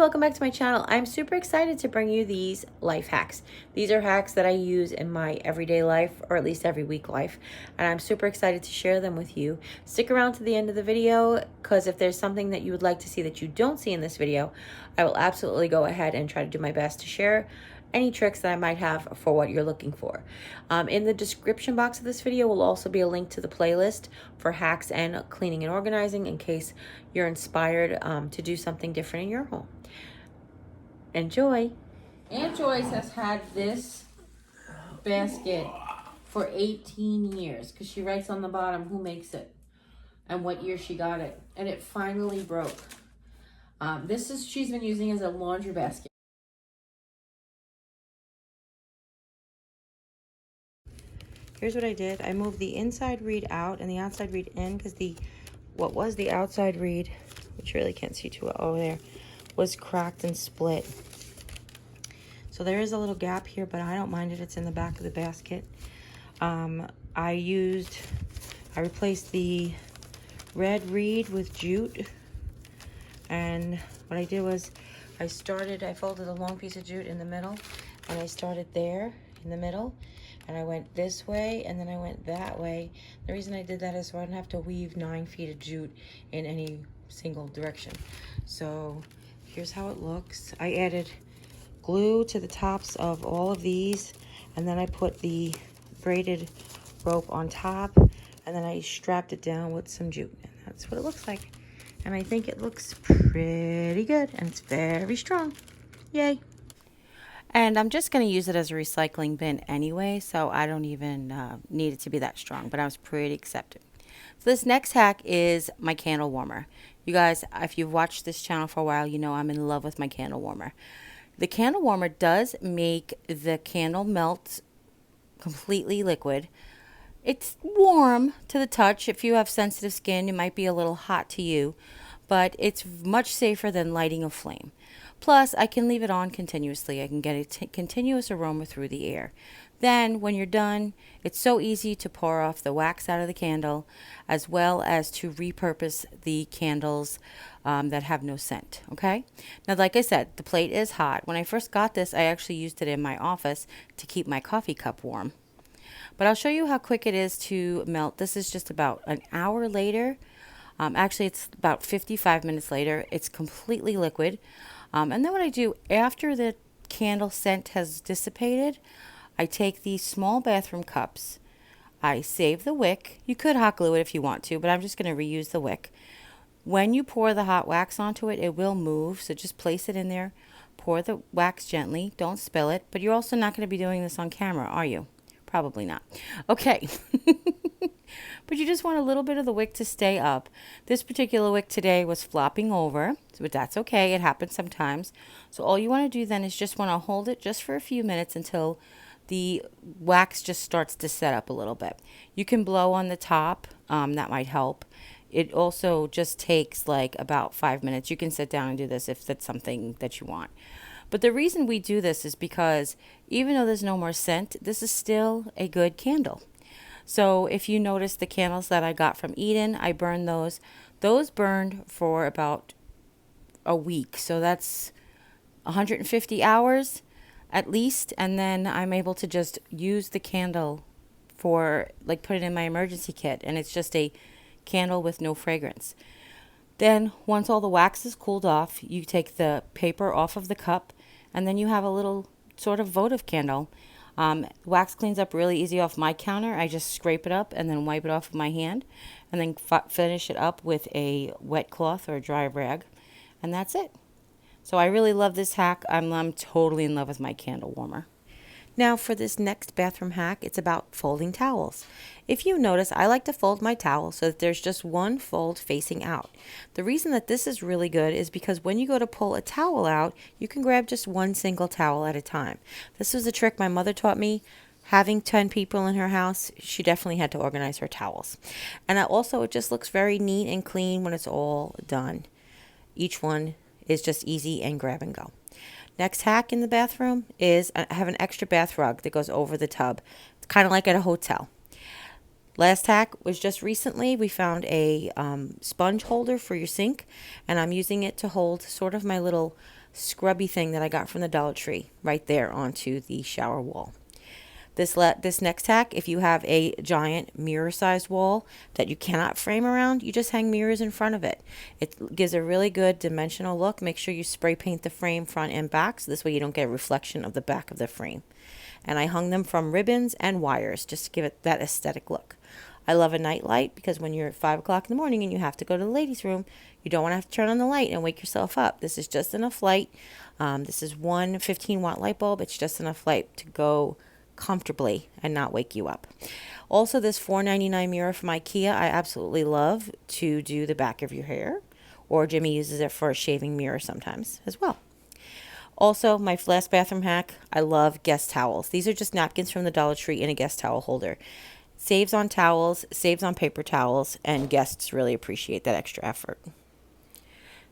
welcome back to my channel. I'm super excited to bring you these life hacks. These are hacks that I use in my everyday life, or at least every week life, and I'm super excited to share them with you. Stick around to the end of the video, because if there's something that you would like to see that you don't see in this video, I will absolutely go ahead and try to do my best to share any tricks that I might have for what you're looking for. In the description box of this video will also be a link to the playlist for hacks and cleaning and organizing in case you're inspired to do something different in your home. Enjoy. Aunt Joyce has had this basket for 18 years because she writes on the bottom who makes it and what year she got it, and it finally broke. She's been using as a laundry basket. Here's what I did. I moved the inside reed out and the outside reed in because what was the outside reed, which you really can't see too well over there, was cracked and split. So there is a little gap here, but I don't mind it. It's in the back of the basket. I replaced the red reed with jute. And what I did was I folded a long piece of jute in the middle, and I started there in the middle. And I went this way, and then I went that way. The reason I did that is so I didn't have to weave 9 feet of jute in any single direction. So here's how it looks. I added glue to the tops of all of these, and then I put the braided rope on top, and then I strapped it down with some jute. And that's what it looks like. And I think it looks pretty good, and it's very strong. Yay. And I'm just going to use it as a recycling bin anyway, so I don't even need it to be that strong, but I was pretty accepting. So this next hack is my candle warmer. You guys, if you've watched this channel for a while, you know I'm in love with my candle warmer. The candle warmer does make the candle melt completely liquid. It's warm to the touch. If you have sensitive skin, it might be a little hot to you, but it's much safer than lighting a flame. Plus, I can leave it on continuously. I can get a continuous aroma through the air. Then, when you're done, it's so easy to pour off the wax out of the candle, as well as to repurpose the candles that have no scent, okay? Now, like I said, the plate is hot. When I first got this, I actually used it in my office to keep my coffee cup warm. But I'll show you how quick it is to melt. This is just about an hour later. Actually, it's about 55 minutes later. It's completely liquid. And then what I do after the candle scent has dissipated, I take these small bathroom cups. I save the wick. You could hot glue it if you want to, but I'm just going to reuse the wick. When you pour the hot wax onto it, it will move. So just place it in there. Pour the wax gently. Don't spill it. But you're also not going to be doing this on camera, are you? Probably not. Okay. But you just want a little bit of the wick to stay up. This particular wick today was flopping over, but that's okay. It happens sometimes. So all you want to do then is just want to hold it just for a few minutes until the wax just starts to set up a little bit. You can blow on the top. That might help. It also just takes like about 5 minutes. You can sit down and do this if that's something that you want. But the reason we do this is because even though there's no more scent, this is still a good candle. So if you notice the candles that I got from Eden, I burned those. Those burned for about a week. So that's 150 hours at least. And then I'm able to just use the candle for, like, put it in my emergency kit. And it's just a candle with no fragrance. Then once all the wax is cooled off, you take the paper off of the cup, and then you have a little sort of votive candle. Wax cleans up really easy off my counter. I just scrape it up and then wipe it off with my hand, and then finish it up with a wet cloth or a dry rag, and that's it. So I really love this hack. I'm totally in love with my candle warmer. Now for this next bathroom hack, it's about folding towels. If you notice, I like to fold my towel so that there's just one fold facing out. The reason that this is really good is because when you go to pull a towel out, you can grab just one single towel at a time. This was a trick my mother taught me. Having 10 people in her house, she definitely had to organize her towels. And also, it just looks very neat and clean when it's all done. Each one is just easy and grab and go. Next hack in the bathroom is I have an extra bath rug that goes over the tub. It's kind of like at a hotel. Last hack was just recently we found a sponge holder for your sink, and I'm using it to hold sort of my little scrubby thing that I got from the Dollar Tree right there onto the shower wall. This next hack, if you have a giant mirror-sized wall that you cannot frame around, you just hang mirrors in front of it. It gives a really good dimensional look. Make sure you spray paint the frame front and back, so this way you don't get a reflection of the back of the frame. And I hung them from ribbons and wires just to give it that aesthetic look. I love a night light because when you're at 5 o'clock in the morning and you have to go to the ladies' room, you don't want to have to turn on the light and wake yourself up. This is just enough light. This is one 15-watt light bulb. It's just enough light to go comfortably and not wake you up. Also, this $4.99 mirror from IKEA, I absolutely love to do the back of your hair, or Jimmy uses it for a shaving mirror sometimes as well. Also, my last bathroom hack, I love guest towels. These are just napkins from the Dollar Tree in a guest towel holder. Saves on towels, saves on paper towels, and guests really appreciate that extra effort.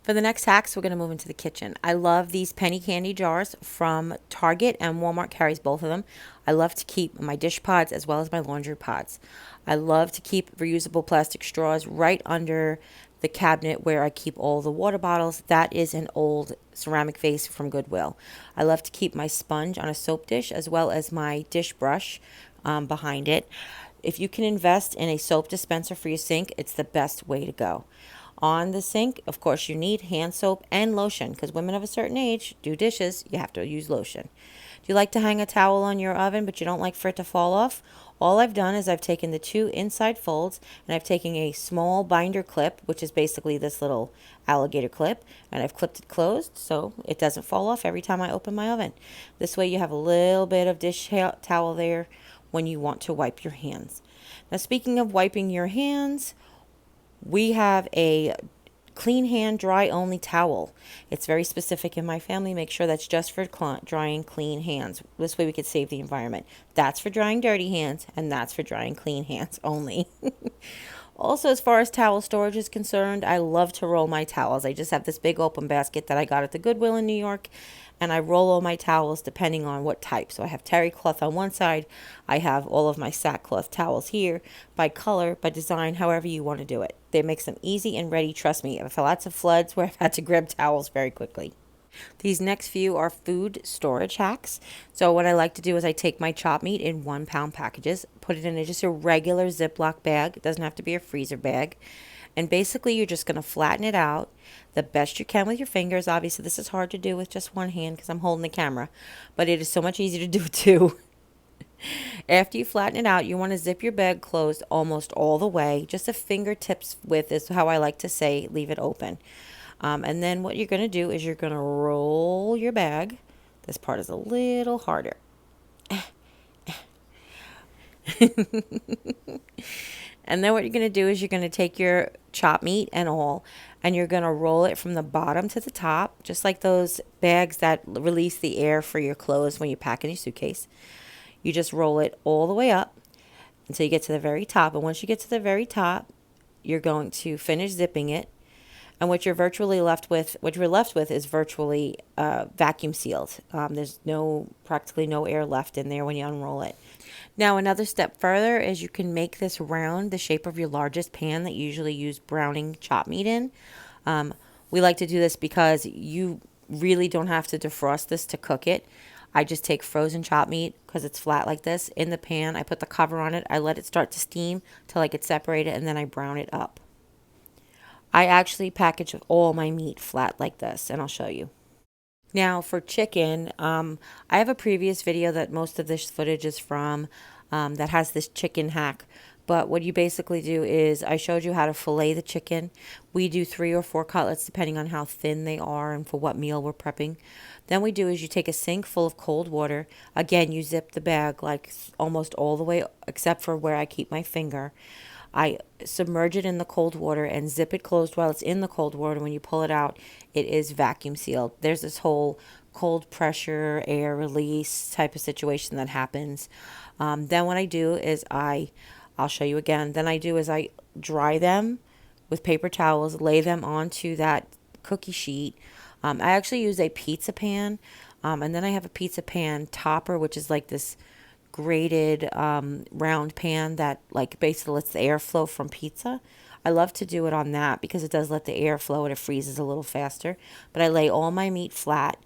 For the next hacks, we're going to move into the kitchen. I love these penny candy jars from Target, and Walmart carries both of them. I love to keep my dish pods as well as my laundry pods. I love to keep reusable plastic straws right under the cabinet where I keep all the water bottles. That is an old ceramic vase from Goodwill. I love to keep my sponge on a soap dish as well as my dish brush behind it. If you can invest in a soap dispenser for your sink, it's the best way to go. On the sink, of course, you need hand soap and lotion because women of a certain age do dishes. You have to use lotion. Do you like to hang a towel on your oven but you don't like for it to fall off? All I've done is I've taken the two inside folds and I've taken a small binder clip, which is basically this little alligator clip, and I've clipped it closed so it doesn't fall off every time I open my oven. This way you have a little bit of dish towel there when you want to wipe your hands. Now, speaking of wiping your hands, we have a clean hand, dry only towel. It's very specific in my family. Make sure that's just for drying clean hands. This way we could save the environment. That's for drying dirty hands, and that's for drying clean hands only. Also, as far as towel storage is concerned, I love to roll my towels. I just have this big open basket that I got at the Goodwill in New York, and I roll all my towels depending on what type. So I have terry cloth on one side. I have all of my sackcloth towels here by color, by design, however you want to do it. They make them easy and ready. Trust me, I've had lots of floods where I've had to grab towels very quickly. These next few are food storage hacks. So what I like to do is I take my chopped meat in 1 pound packages, put it in just a regular Ziploc bag. It doesn't have to be a freezer bag. And basically you're just going to flatten it out the best you can with your fingers. Obviously this is hard to do with just one hand because I'm holding the camera, but it is so much easier to do too. After you flatten it out, you want to zip your bag closed almost all the way. Just a fingertips width is how I like to say, leave it open. And then what you're going to do is you're going to roll your bag. This part is a little harder. And then what you're going to do is you're going to take your chopped meat and all, and you're going to roll it from the bottom to the top, just like those bags that release the air for your clothes when you pack in your suitcase. You just roll it all the way up until you get to the very top. And once you get to the very top, you're going to finish zipping it. And what you're left with is virtually vacuum sealed. There's practically no air left in there when you unroll it. Now, another step further is you can make this round the shape of your largest pan that you usually use browning chopped meat in. We like to do this because you really don't have to defrost this to cook it. I just take frozen chopped meat because it's flat like this in the pan. I put the cover on it. I let it start to steam till I get separated, and then I brown it up. I actually package all my meat flat like this, and I'll show you. Now for chicken, I have a previous video that most of this footage is from that has this chicken hack. But what you basically do is I showed you how to fillet the chicken. We do 3 or 4 cutlets depending on how thin they are and for what meal we're prepping. Then we do is you take a sink full of cold water. Again, you zip the bag like almost all the way except for where I keep my finger. I submerge it in the cold water and zip it closed while it's in the cold water. When you pull it out, it is vacuum sealed. There's this whole cold pressure, air release type of situation that happens. Then what I do is I'll show you again. Then I dry them with paper towels, lay them onto that cookie sheet. I actually use a pizza pan, and then I have a pizza pan topper, which is like this grated round pan that like basically lets the air flow from pizza. I love to do it on that because it does let the air flow and it freezes a little faster. But I lay all my meat flat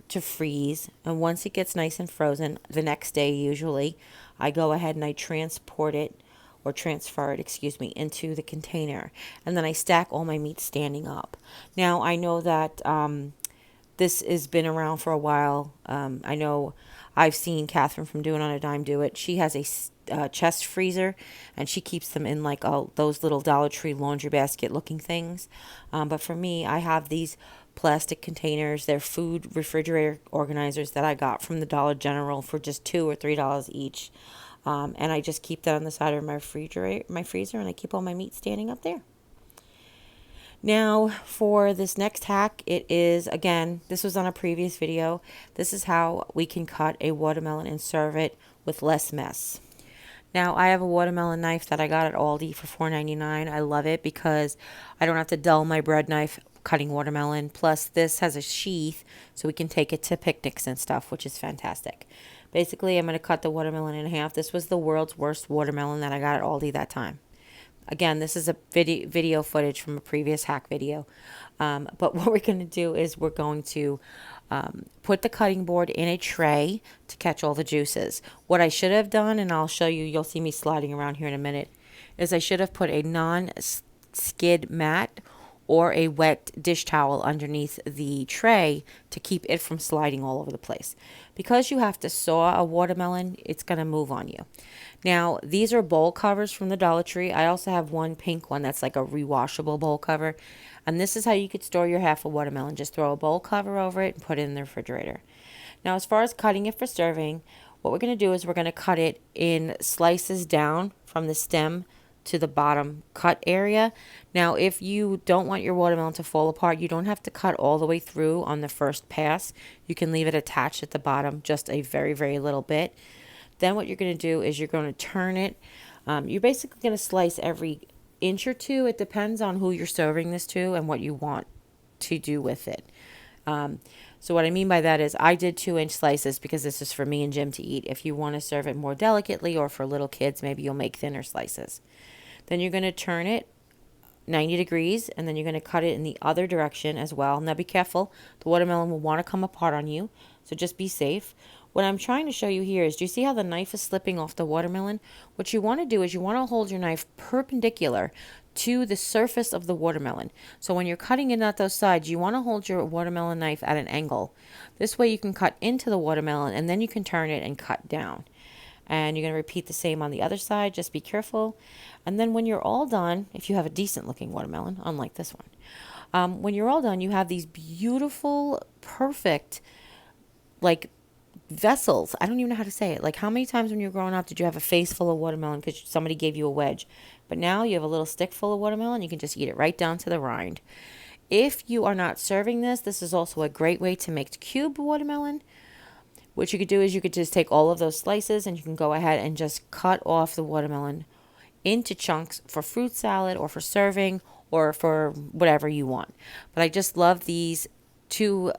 to freeze, and once it gets nice and frozen, the next day usually, I go ahead and I transport it, or transfer it, excuse me, into the container, and then I stack all my meat standing up. Now I know that this has been around for a while. I know I've seen Catherine from Doing on a Dime do it. She has a chest freezer, and she keeps them in like those little Dollar Tree laundry basket looking things. But for me, I have these plastic containers. They're food refrigerator organizers that I got from the Dollar General for just $2 or $3 each. And I just keep that on the side of my freezer, and I keep all my meat standing up there. Now, for this next hack, it is, again, this was on a previous video. This is how we can cut a watermelon and serve it with less mess. Now, I have a watermelon knife that I got at Aldi for $4.99. I love it because I don't have to dull my bread knife cutting watermelon. Plus, this has a sheath, so we can take it to picnics and stuff, which is fantastic. Basically, I'm going to cut the watermelon in half. This was the world's worst watermelon that I got at Aldi that time. Again, this is a video footage from a previous hack video. But what we're going to do is we're going to put the cutting board in a tray to catch all the juices. What I should have done, and I'll show you, you'll see me sliding around here in a minute, is I should have put a non-skid mat or a wet dish towel underneath the tray to keep it from sliding all over the place. Because you have to saw a watermelon, it's going to move on you. Now, these are bowl covers from the Dollar Tree. I also have one pink one that's like a rewashable bowl cover. And this is how you could store your half a watermelon. Just throw a bowl cover over it and put it in the refrigerator. Now, as far as cutting it for serving, what we're going to do is we're going to cut it in slices down from the stem to the bottom cut area. Now, if you don't want your watermelon to fall apart, you don't have to cut all the way through on the first pass. You can leave it attached at the bottom just a very, very little bit. Then what you're going to do is you're going to turn it. You're basically going to slice every inch or two. It depends on who you're serving this to and what you want to do with it. So what I mean by that is I did 2-inch slices because this is for me and Jim to eat. If you want to serve it more delicately or for little kids, maybe you'll make thinner slices. Then you're going to turn it 90 degrees, and then you're going to cut it in the other direction as well. Now be careful. The watermelon will want to come apart on you, so just be safe. What I'm trying to show you here is, do you see how the knife is slipping off the watermelon? What you want to do is you want to hold your knife perpendicular to the surface of the watermelon. So when you're cutting it at those sides, you want to hold your watermelon knife at an angle. This way you can cut into the watermelon, and then you can turn it and cut down. And you're going to repeat the same on the other side. Just be careful. And then when you're all done, if you have a decent looking watermelon, unlike this one, when you're all done, you have these beautiful, perfect, like vessels. I don't even know how to say it. Like, how many times when you were growing up did you have a face full of watermelon because somebody gave you a wedge? But now you have a little stick full of watermelon. You can just eat it right down to the rind. If you are not serving this, this is also a great way to make cubed watermelon. What you could do is you could just take all of those slices and you can go ahead and just cut off the watermelon into chunks for fruit salad or for serving or for whatever you want. But I just love these two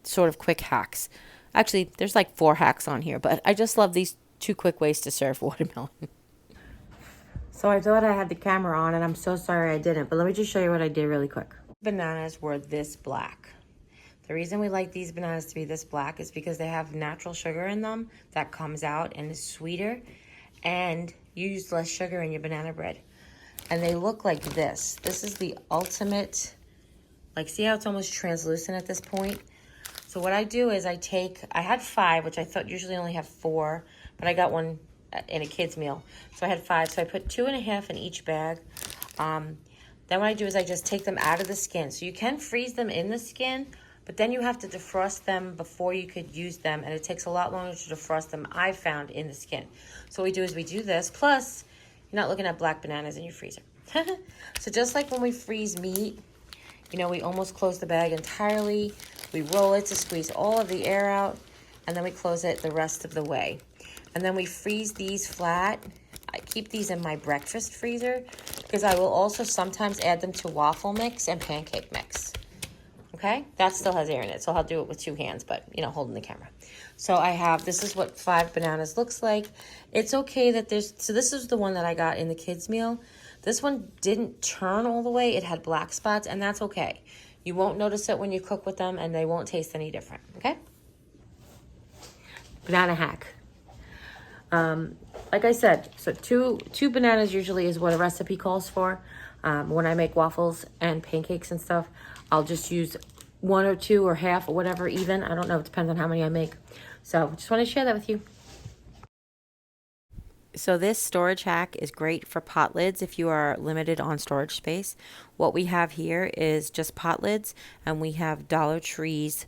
sort of quick hacks. Actually, there's like 4 hacks on here, but I just love these 2 quick ways to serve watermelon. So I thought I had the camera on, and I'm so sorry I didn't, but let me just show you what I did really quick. Bananas were this black. The reason we like these bananas to be this black is because they have natural sugar in them that comes out and is sweeter, and you use less sugar in your banana bread. And they look like this. This is the ultimate, like, see how it's almost translucent at this point? So what I do is I had 5, which I thought usually only have 4, but I got one in a kid's meal. So I had 5, so I put 2.5 in each bag. Then what I do is I just take them out of the skin. So you can freeze them in the skin, but then you have to defrost them before you could use them, and it takes a lot longer to defrost them, I've found, in the skin. So what we do is we do this, plus you're not looking at black bananas in your freezer. So just like when we freeze meat, you know, we almost close the bag entirely. We roll it to squeeze all of the air out, and then we close it the rest of the way. And then we freeze these flat. I keep these in my breakfast freezer because I will also sometimes add them to waffle mix and pancake mix. Okay, that still has air in it, so I'll do it with 2 hands, but, you know, holding the camera. So I have, this is what 5 bananas looks like. It's okay that so this is the one that I got in the kids' meal. This one didn't turn all the way. It had black spots, and that's okay. You won't notice it when you cook with them, and they won't taste any different, okay? Banana hack. Like I said, so two bananas usually is what a recipe calls for. When I make waffles and pancakes and stuff, I'll just use 1 or 2 or half or whatever, even. I don't know. It depends on how many I make. So just want to share that with you. So this storage hack is great for pot lids if you are limited on storage space. What we have here is just pot lids, and we have Dollar Tree's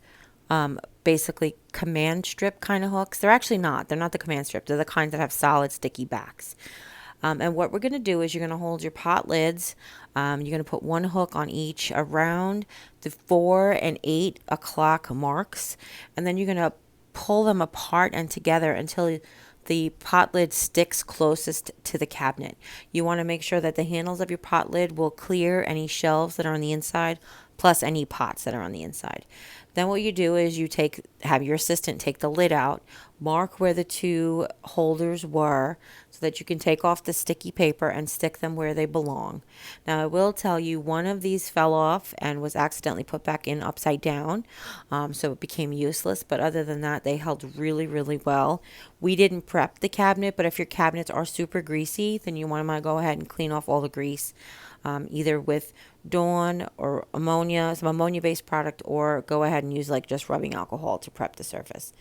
basically command strip kind of hooks. They're actually not. They're not the command strip. They're the kinds that have solid sticky backs. And what we're going to do is you're going to hold your pot lids. You're going to put one hook on each around the 4 and 8 o'clock marks. And then you're going to pull them apart and together until the pot lid sticks closest to the cabinet. You want to make sure that the handles of your pot lid will clear any shelves that are on the inside, plus any pots that are on the inside. Then what you do is you have your assistant take the lid out, mark where the 2 holders were so that you can take off the sticky paper and stick them where they belong. Now I will tell you, one of these fell off and was accidentally put back in upside down, so it became useless, but other than that they held really, really well. We didn't prep the cabinet, but if your cabinets are super greasy, then you want to go ahead and clean off all the grease. Either with Dawn or ammonia, some ammonia-based product, or go ahead and use like just rubbing alcohol to prep the surface.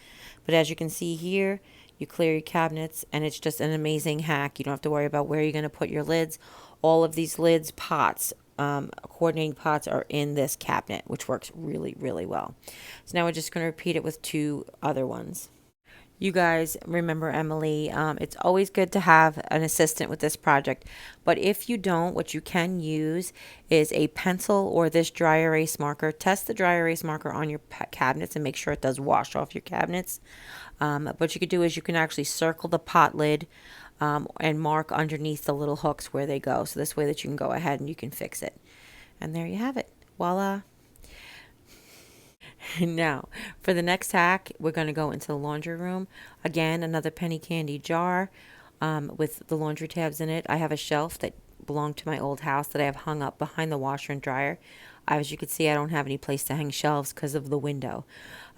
But as you can see here, you clear your cabinets, and it's just an amazing hack. You don't have to worry about where you're going to put your lids. All of these lids, pots, coordinating pots are in this cabinet, which works really, really well. So now we're just going to repeat it with 2 other ones. You guys remember Emily, it's always good to have an assistant with this project, but if you don't, what you can use is a pencil or this dry erase marker. Test the dry erase marker on your cabinets and make sure it does wash off your cabinets. What you could do is you can actually circle the pot lid and mark underneath the little hooks where they go, so this way that you can go ahead and you can fix it. And there you have it. Voila. Now, for the next hack, we're going to go into the laundry room. Again, another penny candy jar with the laundry tabs in it. I have a shelf that belonged to my old house that I have hung up behind the washer and dryer. As you can see, I don't have any place to hang shelves because of the window.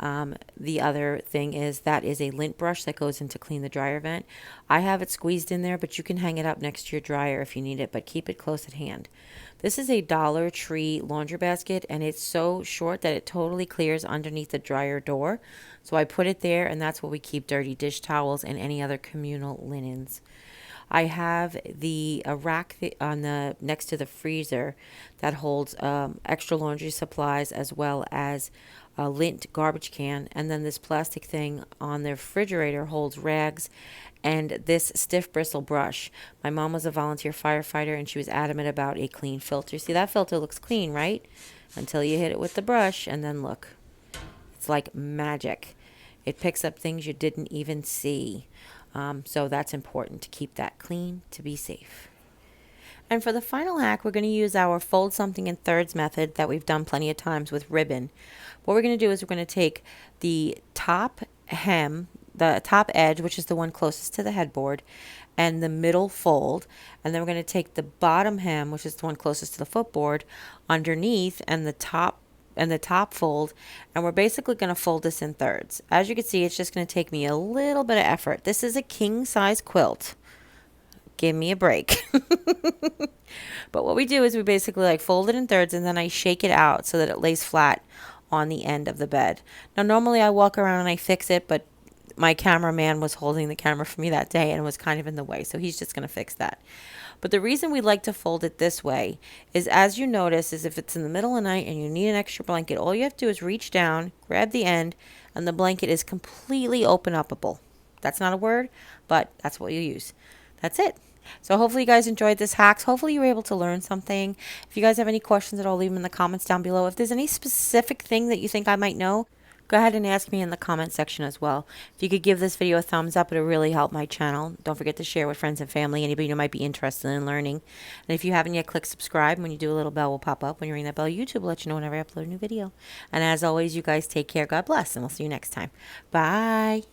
The other thing is that is a lint brush that goes in to clean the dryer vent. I have it squeezed in there, but you can hang it up next to your dryer if you need it, but keep it close at hand. This is a Dollar Tree laundry basket, and it's so short that it totally clears underneath the dryer door. So I put it there, and that's where we keep dirty dish towels and any other communal linens. I have a rack on the next to the freezer that holds extra laundry supplies as well as a lint garbage can, and then this plastic thing on the refrigerator holds rags and this stiff bristle brush. My mom was a volunteer firefighter, and she was adamant about a clean filter. See, that filter looks clean, right? Until you hit it with the brush, and then look. It's like magic. It picks up things you didn't even see. So that's important to keep that clean to be safe. And for the final hack, we're going to use our fold something in thirds method that we've done plenty of times with ribbon. What we're going to do is we're going to take the top hem, the top edge, which is the one closest to the headboard, and the middle fold, and then we're going to take the bottom hem, which is the one closest to the footboard, underneath, and the top fold, and we're basically going to fold this in thirds. As you can see, it's just going to take me a little bit of effort. This is a king size quilt. Give me a break. But what we do is we basically like fold it in thirds, and then I shake it out so that it lays flat on the end of the bed. Now normally I walk around and I fix it, but my cameraman was holding the camera for me that day and was kind of in the way, so he's just going to fix that. But the reason we like to fold it this way is, as you notice, is if it's in the middle of the night and you need an extra blanket, all you have to do is reach down, grab the end, and the blanket is completely open-upable. That's not a word, but that's what you use. That's it. So hopefully you guys enjoyed this hacks. Hopefully you were able to learn something. If you guys have any questions at all, leave them in the comments down below. If there's any specific thing that you think I might know, go ahead and ask me in the comment section as well. If you could give this video a thumbs up, it would really help my channel. Don't forget to share with friends and family, anybody who might be interested in learning. And if you haven't yet, click subscribe. When you do, a little bell will pop up. When you ring that bell, YouTube will let you know whenever I upload a new video. And as always, you guys take care. God bless, and we'll see you next time. Bye.